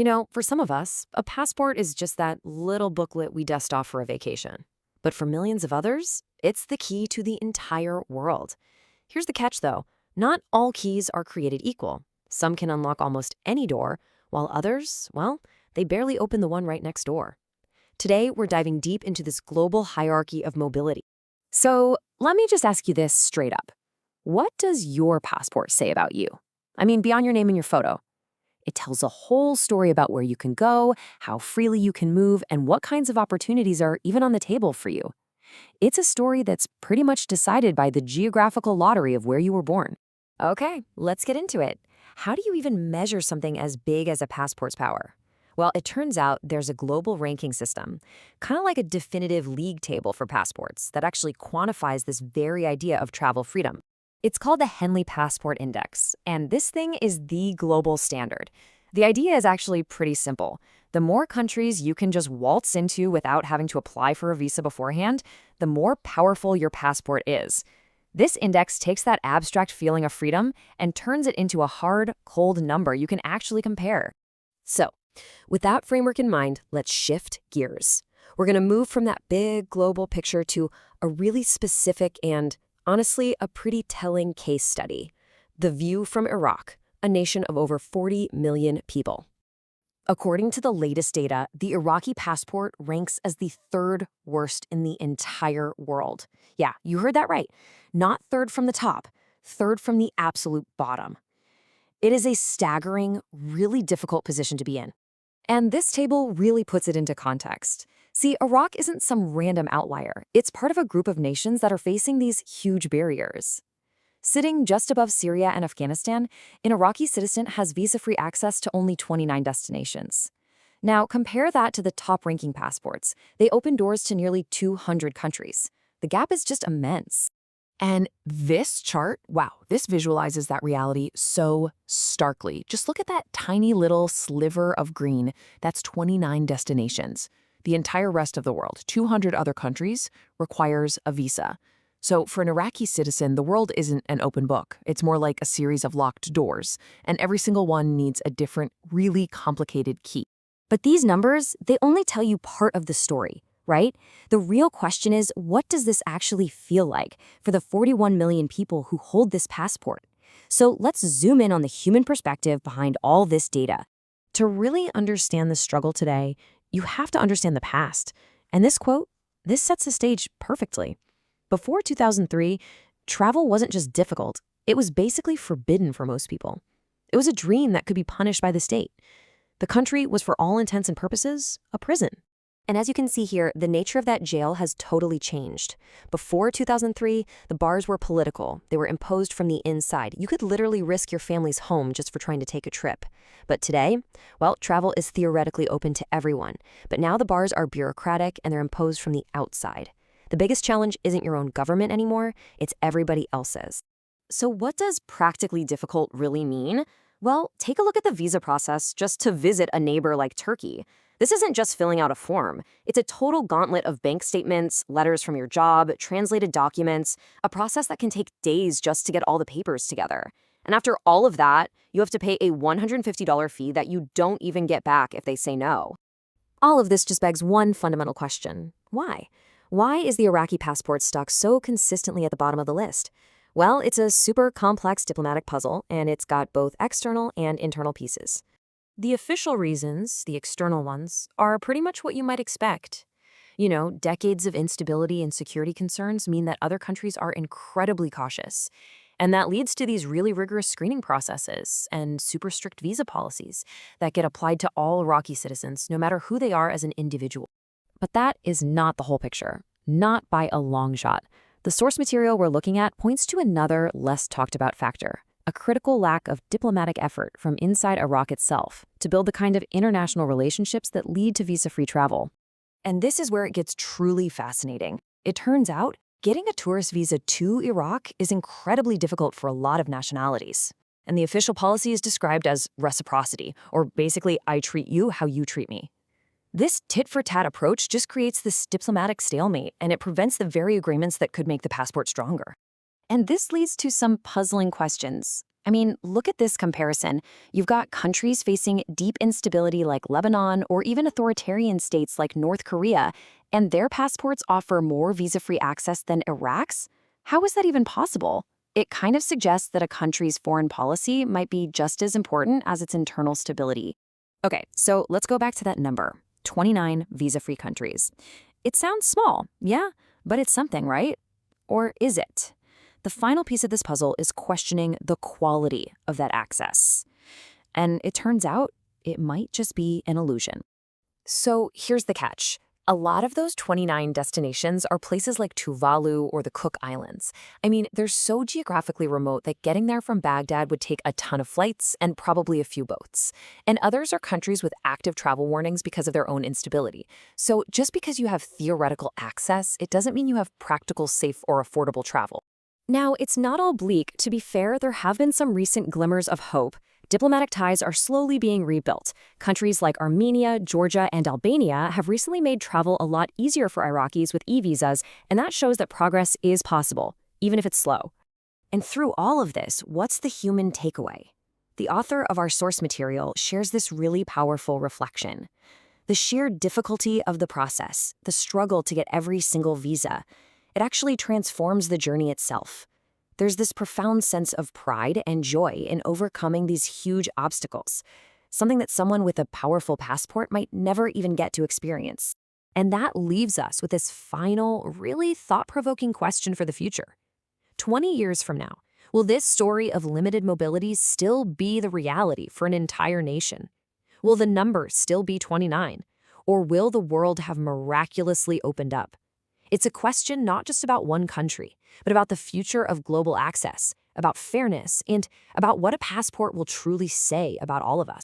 For some of us, a passport is just that little booklet we dust off for a vacation. But for millions of others, it's the key to the entire world. Here's the catch, though. Not all keys are created equal. Some can unlock almost any door, while others, well, they barely open the one right next door. Today, we're diving deep into this global hierarchy of mobility. So, let me just ask you this straight up. What does your passport say about you? I mean, beyond your name and your photo. It tells a whole story about where you can go, how freely you can move, and what kinds of opportunities are even on the table for you. It's a story that's pretty much decided by the geographical lottery of where you were born. Okay, let's get into it. How do you even measure something as big as a passport's power? Well, it turns out there's a global ranking system, kind of like a definitive league table for passports that actually quantifies this very idea of travel freedom. It's called the Henley Passport Index, and this thing is the global standard. The idea is actually pretty simple. The more countries you can just waltz into without having to apply for a visa beforehand, the more powerful your passport is. This index takes that abstract feeling of freedom and turns it into a hard, cold number you can actually compare. So, with that framework in mind, let's shift gears. We're going to move from that big global picture to a really specific and, honestly, a pretty telling case study. The view from Iraq, a nation of over 40 million people. According to the latest data, the Iraqi passport ranks as the third worst in the entire world. Yeah, you heard that right. Not third from the top, third from the absolute bottom. It is a staggering, really difficult position to be in. And this table really puts it into context. See, Iraq isn't some random outlier. It's part of a group of nations that are facing these huge barriers. Sitting just above Syria and Afghanistan, an Iraqi citizen has visa-free access to only 29 destinations. Now, compare that to the top-ranking passports. They open doors to nearly 200 countries. The gap is just immense. And this chart, wow, this visualizes that reality so starkly. Just look at that tiny little sliver of green. That's 29 destinations. The entire rest of the world, 200 other countries, requires a visa. So for an Iraqi citizen, the world isn't an open book. It's more like a series of locked doors, and every single one needs a different, really complicated key. But these numbers, they only tell you part of the story, right? The real question is, what does this actually feel like for the 41 million people who hold this passport? So let's zoom in on the human perspective behind all this data. To really understand the struggle today, you have to understand the past. And this quote, this sets the stage perfectly. Before 2003, travel wasn't just difficult, it was basically forbidden for most people. It was a dream that could be punished by the state. The country was, for all intents and purposes, a prison. And as you can see here, the nature of that jail has totally changed. Before 2003, the bars were political. They were imposed from the inside. You could literally risk your family's home just for trying to take a trip. But today, well, travel is theoretically open to everyone. But now the bars are bureaucratic and they're imposed from the outside. The biggest challenge isn't your own government anymore, it's everybody else's. So what does practically difficult really mean? Well, take a look at the visa process just to visit a neighbor like Turkey. This isn't just filling out a form. It's a total gauntlet of bank statements, letters from your job, translated documents, a process that can take days just to get all the papers together. And after all of that, you have to pay a $150 fee that you don't even get back if they say no. All of this just begs one fundamental question. Why? Why is the Iraqi passport stuck so consistently at the bottom of the list? Well, it's a super complex diplomatic puzzle, and it's got both external and internal pieces. The official reasons, the external ones, are pretty much what you might expect. Decades of instability and security concerns mean that other countries are incredibly cautious. And that leads to these really rigorous screening processes and super strict visa policies that get applied to all Iraqi citizens, no matter who they are as an individual. But that is not the whole picture, not by a long shot. The source material we're looking at points to another, less talked about factor, a critical lack of diplomatic effort from inside Iraq itself to build the kind of international relationships that lead to visa-free travel. And this is where it gets truly fascinating. It turns out, getting a tourist visa to Iraq is incredibly difficult for a lot of nationalities. And the official policy is described as reciprocity, or basically, I treat you how you treat me. This tit-for-tat approach just creates this diplomatic stalemate, and it prevents the very agreements that could make the passport stronger. And this leads to some puzzling questions. I mean, look at this comparison. You've got countries facing deep instability like Lebanon or even authoritarian states like North Korea, and their passports offer more visa-free access than Iraq's? How is that even possible? It kind of suggests that a country's foreign policy might be just as important as its internal stability. Okay, so let's go back to that number, 29 visa-free countries. It sounds small, yeah, but it's something, right? Or is it? The final piece of this puzzle is questioning the quality of that access. And it turns out it might just be an illusion. So here's the catch. A lot of those 29 destinations are places like Tuvalu or the Cook Islands. I mean, they're so geographically remote that getting there from Baghdad would take a ton of flights and probably a few boats. And others are countries with active travel warnings because of their own instability. So just because you have theoretical access, it doesn't mean you have practical, safe, or affordable travel. Now, it's not all bleak. To be fair, there have been some recent glimmers of hope. Diplomatic ties are slowly being rebuilt. Countries like Armenia, Georgia, and Albania have recently made travel a lot easier for Iraqis with e-visas, and that shows that progress is possible, even if it's slow. And through all of this, what's the human takeaway? The author of our source material shares this really powerful reflection. The sheer difficulty of the process, the struggle to get every single visa, it actually transforms the journey itself. There's this profound sense of pride and joy in overcoming these huge obstacles, something that someone with a powerful passport might never even get to experience. And that leaves us with this final, really thought-provoking question for the future. 20 years from now, will this story of limited mobility still be the reality for an entire nation? Will the number still be 29? Or will the world have miraculously opened up? It's a question not just about one country, but about the future of global access, about fairness, and about what a passport will truly say about all of us.